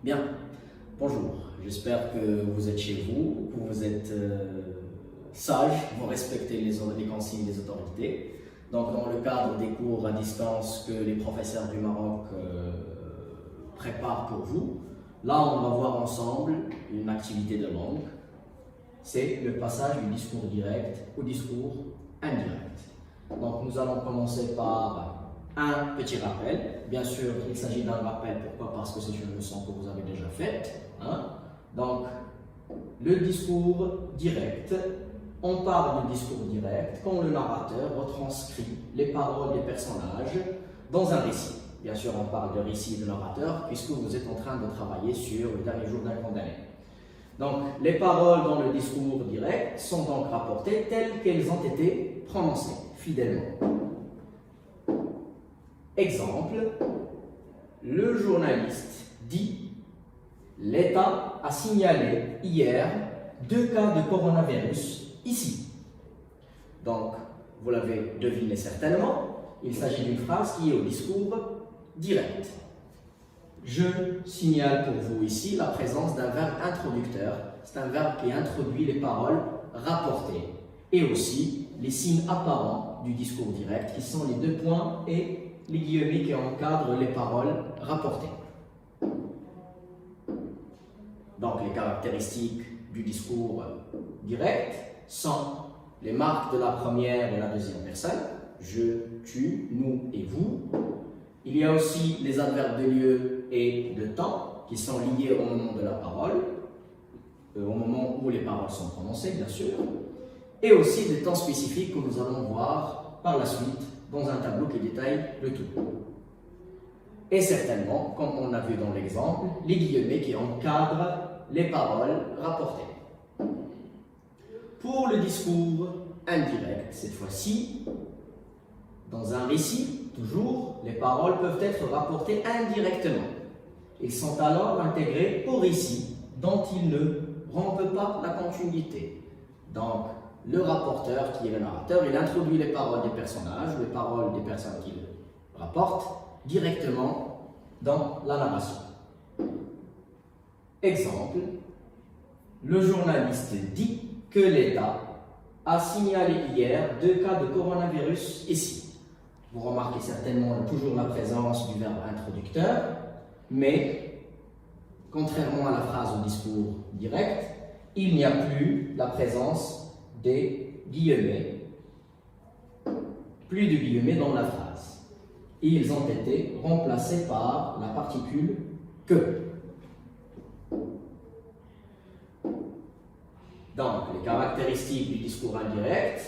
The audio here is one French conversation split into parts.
Bien, bonjour, j'espère que vous êtes chez vous, que vous êtes sage, vous respectez les consignes des autorités. Donc dans le cadre des cours à distance que les professeurs du Maroc préparent pour vous, là on va voir ensemble une activité de langue. C'est le passage du discours direct au discours indirect. Donc nous allons commencer par un petit rappel. Bien sûr, il s'agit d'un rappel. Pourquoi? Parce que c'est une leçon que vous avez déjà faite. Donc, le discours direct. On parle du discours direct quand le narrateur retranscrit les paroles des personnages dans un récit. Bien sûr, on parle de récit de narrateur puisque vous êtes en train de travailler sur le dernier jour d'un condamné. Donc, les paroles dans le discours direct sont donc rapportées telles qu'elles ont été prononcées, fidèlement. Exemple, le journaliste dit « L'État a signalé hier 2 cas de coronavirus ici ». Donc, vous l'avez deviné certainement, il s'agit d'une phrase qui est au discours direct. Je signale pour vous ici la présence d'un verbe introducteur. C'est un verbe qui introduit les paroles rapportées et aussi les signes apparents du discours direct qui sont les 2 points et les guillemets qui encadrent les paroles rapportées. Donc les caractéristiques du discours direct sont les marques de la première et la deuxième personne, je, tu, nous et vous. Il y a aussi les adverbes de lieu et de temps qui sont liés au moment de la parole, au moment où les paroles sont prononcées bien sûr, et aussi des temps spécifiques que nous allons voir par la suite dans un tableau qui détaille le tout. Et certainement, comme on a vu dans l'exemple, les guillemets qui encadrent les paroles rapportées. Pour le discours indirect, cette fois-ci, dans un récit, toujours, les paroles peuvent être rapportées indirectement. Ils sont alors intégrés au récit dont ils ne rompent pas la continuité. Donc, le rapporteur, qui est le narrateur, il introduit les paroles des personnages, les paroles des personnes qu'il rapporte, directement dans la narration. Exemple, le journaliste dit que l'État a signalé hier 2 cas de coronavirus ici. Vous remarquez certainement toujours la présence du verbe introducteur, mais contrairement à la phrase au discours direct, il n'y a plus la présence des guillemets, plus de guillemets dans la phrase. Et ils ont été remplacés par la particule que. Donc, les caractéristiques du discours indirect,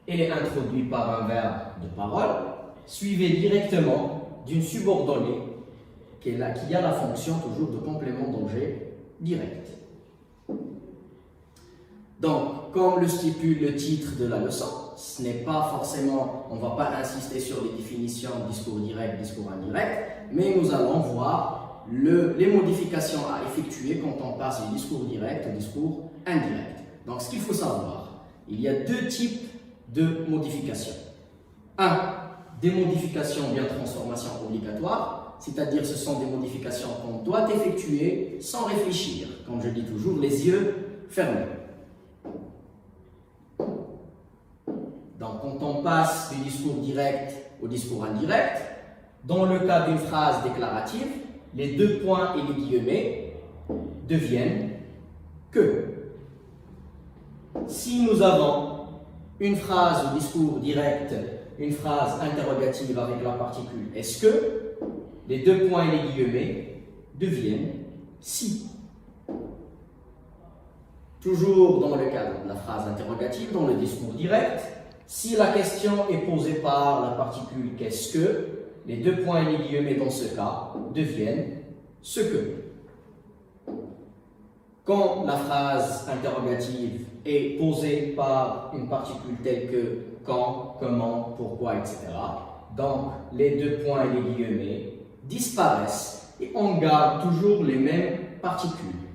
il est introduit par un verbe de parole, suivi directement d'une subordonnée qui a la fonction toujours de complément d'objet direct. Donc, comme le stipule le titre de la leçon, ce n'est pas forcément, on ne va pas insister sur les définitions discours direct, discours indirect, mais nous allons voir les modifications à effectuer quand on passe du discours direct au discours indirect. Donc, ce qu'il faut savoir, il y a 2 types de modifications. Des modifications bien transformations obligatoires, c'est-à-dire ce sont des modifications qu'on doit effectuer sans réfléchir, comme je dis toujours, les yeux fermés. Donc, quand on passe du discours direct au discours indirect, dans le cas d'une phrase déclarative, les 2 points et les guillemets deviennent que. Si nous avons une phrase au discours direct, une phrase interrogative avec la particule est-ce que, les 2 points et les guillemets deviennent si. Toujours dans le cadre de la phrase interrogative, dans le discours direct, si la question est posée par la particule qu'est-ce que, les 2 points et les guillemets dans ce cas deviennent ce que. Quand la phrase interrogative est posée par une particule telle que quand, comment, pourquoi, etc., donc les 2 points et les guillemets disparaissent et on garde toujours les mêmes particules.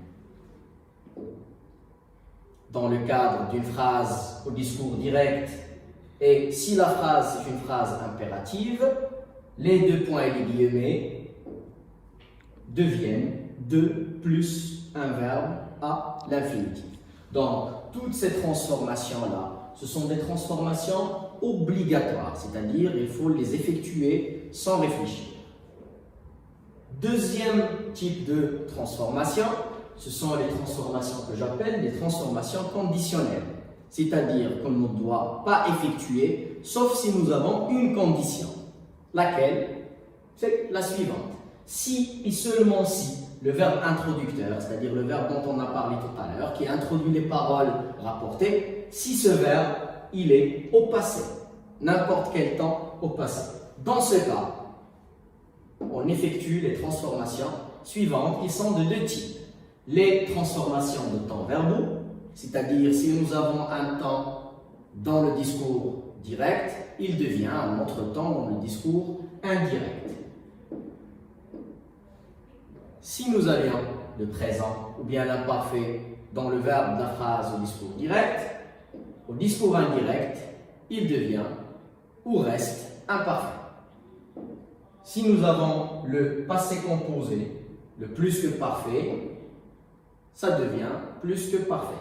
Dans le cadre d'une phrase au discours direct, et si la phrase est une phrase impérative, les 2 points et les guillemets deviennent 2 plus un verbe à l'infinitif. Donc, toutes ces transformations-là, ce sont des transformations obligatoires, c'est-à-dire il faut les effectuer sans réfléchir. Deuxième type de transformation, ce sont les transformations que j'appelle les transformations conditionnelles. C'est-à-dire qu'on ne doit pas effectuer, sauf si nous avons une condition. Laquelle? C'est la suivante. Si et seulement si le verbe introducteur, c'est-à-dire le verbe dont on a parlé tout à l'heure, qui introduit les paroles rapportées, si ce verbe, il est au passé, n'importe quel temps au passé. Dans ce cas, on effectue les transformations suivantes qui sont de deux types. Les transformations de temps verbaux, c'est-à-dire si nous avons un temps dans le discours direct, il devient un autre temps dans le discours indirect. Si nous avions le présent ou bien l'imparfait dans le verbe de la phrase au discours direct, au discours indirect, il devient ou reste imparfait. Si nous avons le passé composé, le plus que parfait, ça devient plus que parfait.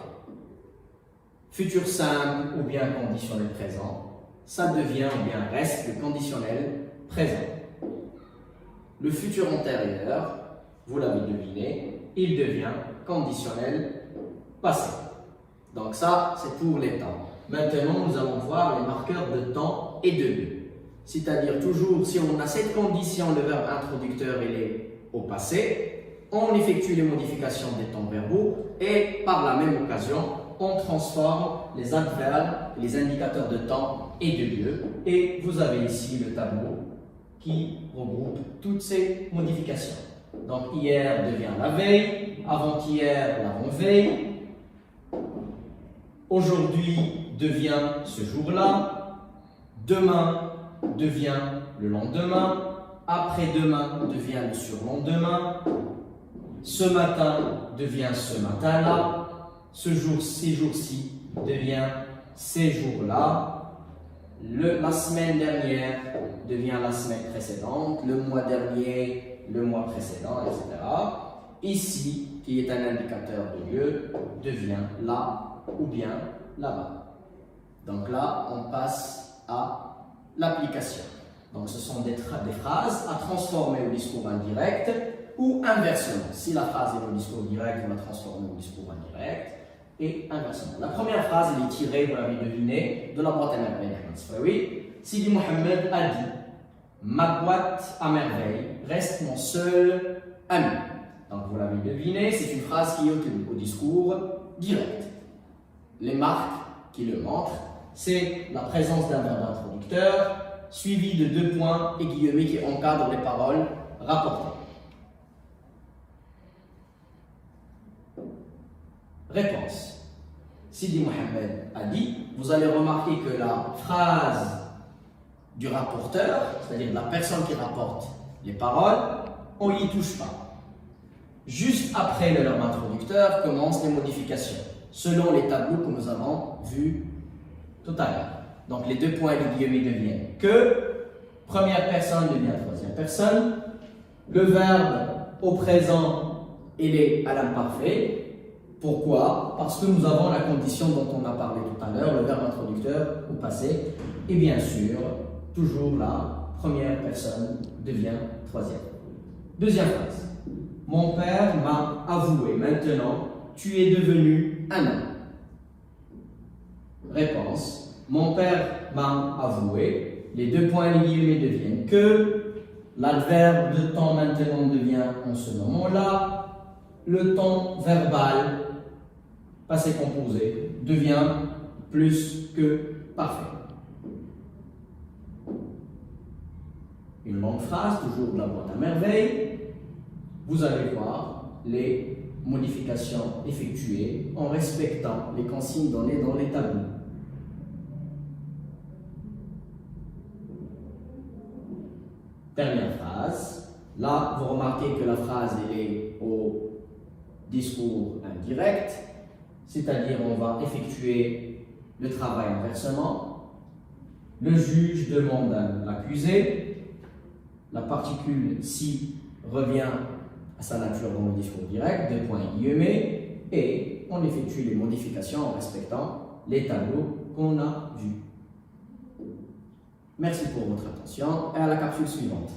Futur simple ou bien conditionnel présent, ça devient ou bien reste le conditionnel présent. Le futur antérieur, vous l'avez deviné, il devient conditionnel passé. Donc ça, c'est pour les temps. Maintenant, nous allons voir les marqueurs de temps et de lieu. C'est-à-dire toujours, si on a cette condition, le verbe introducteur, il est au passé, on effectue les modifications des temps verbaux et par la même occasion, on transforme les adverbes, les indicateurs de temps et de lieu. Et vous avez ici le tableau qui regroupe toutes ces modifications. Donc hier devient la veille, avant-hier l'avant-veille, aujourd'hui devient ce jour-là, demain devient le lendemain, après-demain devient le surlendemain, ce matin devient ce matin-là, ces jours-ci devient ces jours-là, la semaine dernière devient la semaine précédente, le mois dernier le mois précédent, etc. Ici, qui est un indicateur de lieu, devient là ou bien là-bas. Donc là, on passe à l'application. Donc ce sont des phrases à transformer au discours indirect ou inversement. Si la phrase est au discours direct, on la transforme au discours indirect et inversement. La première phrase, elle est tirée, vous l'avez deviné, de la boîte à merveille. Oui, Sidi Mohamed a dit « Ma boîte à merveille reste mon seul ami ». Donc vous l'avez deviné, c'est une phrase qui est au discours direct. Les marques qui le montrent, c'est la présence d'un verbe introducteur suivi de 2 points et guillemets qui encadrent les paroles rapportées. Réponse. Sidi Mohamed a dit, vous allez remarquer que la phrase du rapporteur, c'est-à-dire la personne qui rapporte les paroles, on n'y touche pas. Juste après le verbe introducteur commencent les modifications, selon les tableaux que nous avons vus tout à l'heure. Donc les 2 points et les guillemets deviennent que, première personne devient troisième personne, le verbe au présent, il est à l'imparfait. Pourquoi? Parce que nous avons la condition dont on a parlé tout à l'heure, le verbe introducteur au passé, et bien sûr, toujours la première personne devient troisième. Deuxième phrase. Mon père m'a avoué. Maintenant, tu es devenu un homme. Réponse. Mon père m'a avoué. Les 2 points et les guillemets deviennent que. L'adverbe de temps maintenant devient en ce moment-là. Le temps verbal, passé composé, devient plus que parfait. Une longue phrase, toujours de la boîte à merveille. Vous allez voir les modifications effectuées en respectant les consignes données dans les tableaux. Dernière phrase. Là, vous remarquez que la phrase est au discours indirect, c'est-à-dire on va effectuer le travail inversement. Le juge demande à l'accusé. La particule si revient à sa nature dans le discours direct, deux points guillemets, et on effectue les modifications en respectant les tableaux qu'on a vus. Merci pour votre attention et à la capsule suivante.